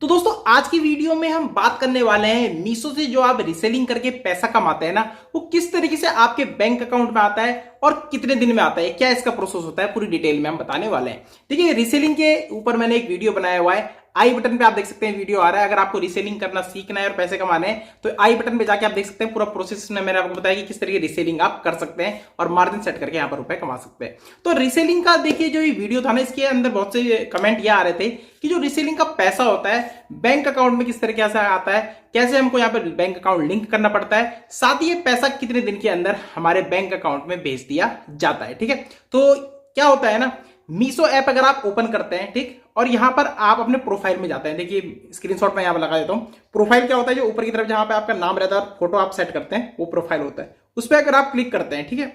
तो दोस्तों आज की वीडियो में हम बात करने वाले हैं मीशो से जो आप रीसेलिंग करके पैसा कमाते हैं ना, वो किस तरीके से आपके बैंक अकाउंट में आता है और कितने दिन में आता है, क्या इसका प्रोसेस होता है, पूरी डिटेल में हम बताने वाले हैं। देखिए, रीसेलिंग के ऊपर मैंने एक वीडियो बनाया हुआ है, आई बटन पे आप देख सकते हैं वीडियो आ रहा है। अगर आपको रीसेलिंग करना सीखना है और पैसे कमाने हैं तो आई बटन पे जाके आप देख सकते हैं पूरा प्रोसेस ने मैंने आपको बताया कि किस तरीके रीसेलिंग आप कर सकते हैं और मार्जिन सेट करके यहाँ पर रुपए कमा सकते हैं। तो रीसेलिंग का देखिए जो ये वीडियो था ना, इसके अंदर बहुत से कमेंट ये आ रहे थे कि जो रीसेलिंग का पैसा होता है बैंक अकाउंट में किस तरीके से आता है, कैसे हमको यहाँ पर बैंक अकाउंट लिंक करना पड़ता है, साथ ही ये पैसा कितने दिन के अंदर हमारे बैंक अकाउंट में भेज दिया जाता है। ठीक है, तो क्या होता है ना, मीशो ऐप अगर आप ओपन करते हैं, ठीक, और यहां पर आप अपने प्रोफाइल में जाते हैं। देखिए स्क्रीनशॉट में यहां पर लगा देता हूं। प्रोफाइल क्या होता है, जो ऊपर की तरफ जहां पे आपका नाम रहता है और फोटो आप सेट करते हैं, वो प्रोफाइल होता है। उस पर अगर आप क्लिक करते हैं, ठीक है,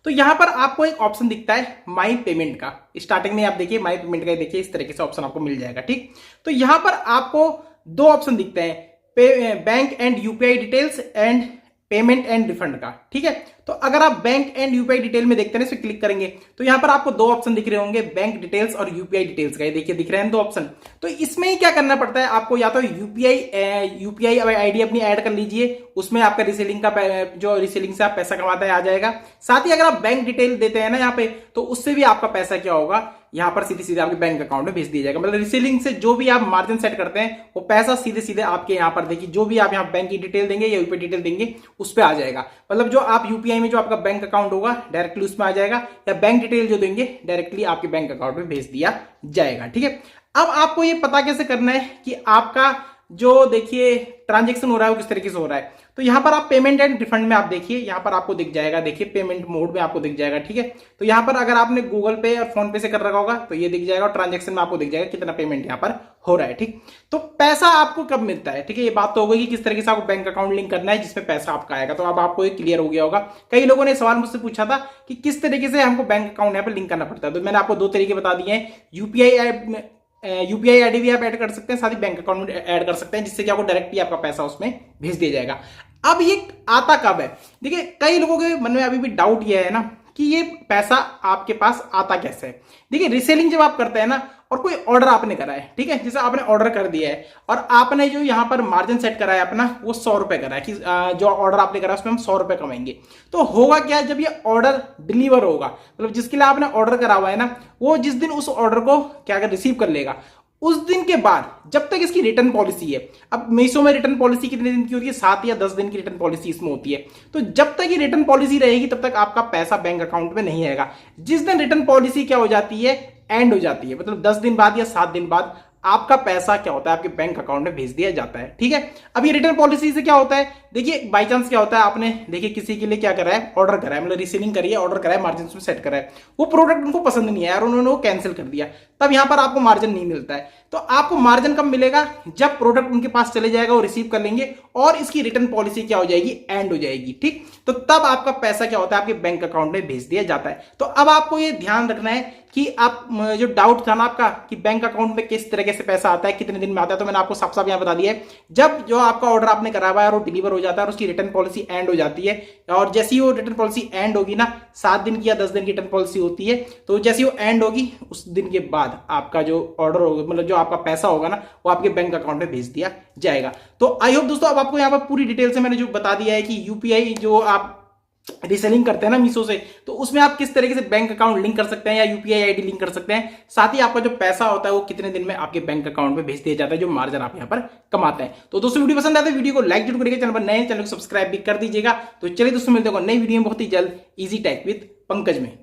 तो यहां पर आपको एक ऑप्शन दिखता है माई पेमेंट का। स्टार्टिंग में आप देखिए माई पेमेंट का, देखिए इस तरीके से ऑप्शन आपको मिल जाएगा। ठीक, तो यहां पर आपको दो ऑप्शन दिखते हैं, bank and UPI details and payment and refund का। ठीक है, तो अगर आप बैंक एंड यूपीआई डिटेल में देखते हैं, इस पर क्लिक करेंगे तो यहां पर आपको दो ऑप्शन दिख रहे होंगे, बैंक डिटेल्स और यूपीआई डिटेल्स का। ये देखिए दिख रहे हैं दो ऑप्शन। तो इसमें क्या करना पड़ता है आपको, या तो यूपीआई आईडी अपनी ऐड कर लीजिए, उसमें आपका रीसेलिंग का जो रीसेलिंग से आप पैसा कमाते हैं आ जाएगा। साथ ही अगर आप बैंक डिटेल देते हैं ना यहाँ पे, तो उससे भी आपका पैसा क्या होगा, यहां पर सीधे सीधे आपके बैंक अकाउंट में भेज दिया जाएगा। मतलब रीसेलिंग से जो भी आप मार्जिन सेट करते हैं वो पैसा सीधे सीधे आपके यहां पर, देखिए जो भी आप यहां बैंक की डिटेल देंगे या यूपीआई डिटेल देंगे उस पर आ जाएगा। मतलब जो आप यूपीआई में जो आपका बैंक अकाउंट होगा डायरेक्टली उसमें आ जाएगा, या बैंक डिटेल जो देंगे डायरेक्टली आपके बैंक अकाउंट में भेज दिया जाएगा। ठीक है, अब आपको ये पता कैसे करना है कि आपका जो देखिए ट्रांजेक्शन हो रहा है वो किस तरीके से हो रहा है। तो यहां पर आप पेमेंट एंड रिफंड में आप देखिए, यहां पर आपको दिख जाएगा, देखिए पेमेंट मोड में आपको दिख जाएगा। ठीक है, तो यहां पर अगर आपने गूगल पे और फोन पे से कर रखा होगा तो ये दिख जाएगा, और ट्रांजेक्शन में आपको दिख जाएगा कितना पेमेंट यहां पर हो रहा है। ठीक, तो पैसा आपको कब मिलता है, ठीक है, ये बात तो हो गई कि किस तरीके से आपको बैंक अकाउंट लिंक करना है जिसमें पैसा आपका आएगा। तो अब आपको ये क्लियर हो गया होगा। कई लोगों ने सवाल मुझसे पूछा था कि किस तरीके से हमको बैंक अकाउंट यहाँ पर लिंक करना पड़ता है, तो मैंने आपको दो तरीके बता दिए हैं। यूपीआई आईडी भी आप ऐड कर सकते हैं, साथ ही बैंक अकाउंट में ऐड कर सकते हैं, जिससे कि आपको डायरेक्टली आपका पैसा उसमें भेज दिया जाएगा। अब ये आता कब है, देखिए कई लोगों के मन में अभी भी डाउट ये है ना कि ये पैसा आपके पास आता कैसे है। देखिए रीसेलिंग जब आप करते हैं ना, और कोई ऑर्डर आपने करा है, ठीक है, जैसे आपने ऑर्डर कर दिया है और आपने जो यहां पर मार्जिन सेट करा है अपना, वो 100 रुपए करा है कि जो ऑर्डर आपने करा है उसमें हम 100 रुपए कमाएंगे। तो होगा क्या, जब ये ऑर्डर डिलीवर होगा, मतलब जिसके लिए आपने ऑर्डर करा हुआ है ना, वो जिस दिन उस ऑर्डर को क्या रिसीव कर लेगा, उस दिन के बाद जब तक इसकी रिटर्न पॉलिसी है, अब मीशो में रिटर्न पॉलिसी कितने दिन की होती है, 7 या 10 दिन की रिटर्न पॉलिसी इसमें होती है। तो जब तक ये रिटर्न पॉलिसी रहेगी तब तक आपका पैसा बैंक अकाउंट में नहीं आएगा। जिस दिन रिटर्न पॉलिसी क्या हो जाती है, एंड हो जाती है, मतलब 10 दिन बाद या 7 दिन बाद आपका पैसा क्या होता है आपके बैंक अकाउंट में भेज दिया जाता है। ठीक है, अब ये रिटर्न पॉलिसी से क्या होता है, देखिए बाई चांस क्या होता है, आपने देखिए किसी के लिए क्या करा है, ऑर्डर करा है, मतलब रीसेलिंग करी है, ऑर्डर करा है, मार्जिन में सेट करा है, वो प्रोडक्ट उनको पसंद नहीं आया और उन्होंने वो कैंसिल कर दिया, तब यहां पर आपको मार्जिन नहीं मिलता है। तो आपको मार्जिन कब मिलेगा, जब प्रोडक्ट उनके पास चले जाएगा, वो रिसीव कर लेंगे और इसकी रिटर्न पॉलिसी क्या हो जाएगी, एंड हो जाएगी। ठीक, तो तब आपका पैसा क्या होता है आपके बैंक अकाउंट में भेज दिया जाता है। तो अब आपको ये ध्यान रखना है कि आप जो डाउट था ना आपका कि बैंक अकाउंट में किस तरीके से पैसा आता है, कितने दिन में आता है, तो मैंने आपको साफ साफ यहां बता दिया है। जब जो आपका ऑर्डर आपने करा हुआ है और वो डिलीवर हो जाता है और उसकी रिटर्न पॉलिसी एंड हो जाती है, और जैसी ही वो रिटर्न पॉलिसी एंड होगी ना, 7 दिन की या 10 दिन की रिटर्न पॉलिसी होती है, तो जैसी वो एंड होगी उस दिन के बाद आपका जो ऑर्डर होगा, मतलब जो आपका पैसा होगा ना, वो आपके बैंक अकाउंट में भेज दिया जाएगा। तो आई होप दोस्तों अब आपको यहाँ पर पूरी डिटेल से मैंने जो बता दिया है कि यूपीआई जो आप रीसेलिंग करते हैं ना मीशो से, तो उसमें आप किस तरीके से बैंक अकाउंट लिंक कर सकते हैं या यूपीआई आईडी लिंक कर सकते हैं, साथ ही आपका जो पैसा होता है वो कितने दिन में आपके बैंक अकाउंट में भेज दिया जाता है, जो मार्जिन आप यहाँ पर कमाते हैं। तो दोस्तों वीडियो पसंद आता है वीडियो को लाइक जरूर करिएगा, चैनल पर नए चैनल को सब्सक्राइब भी कर दीजिएगा। तो चलिए दोस्तों मिलते हैं नई वीडियो में बहुत ही जल्द, इजी टेक विद पंकज में।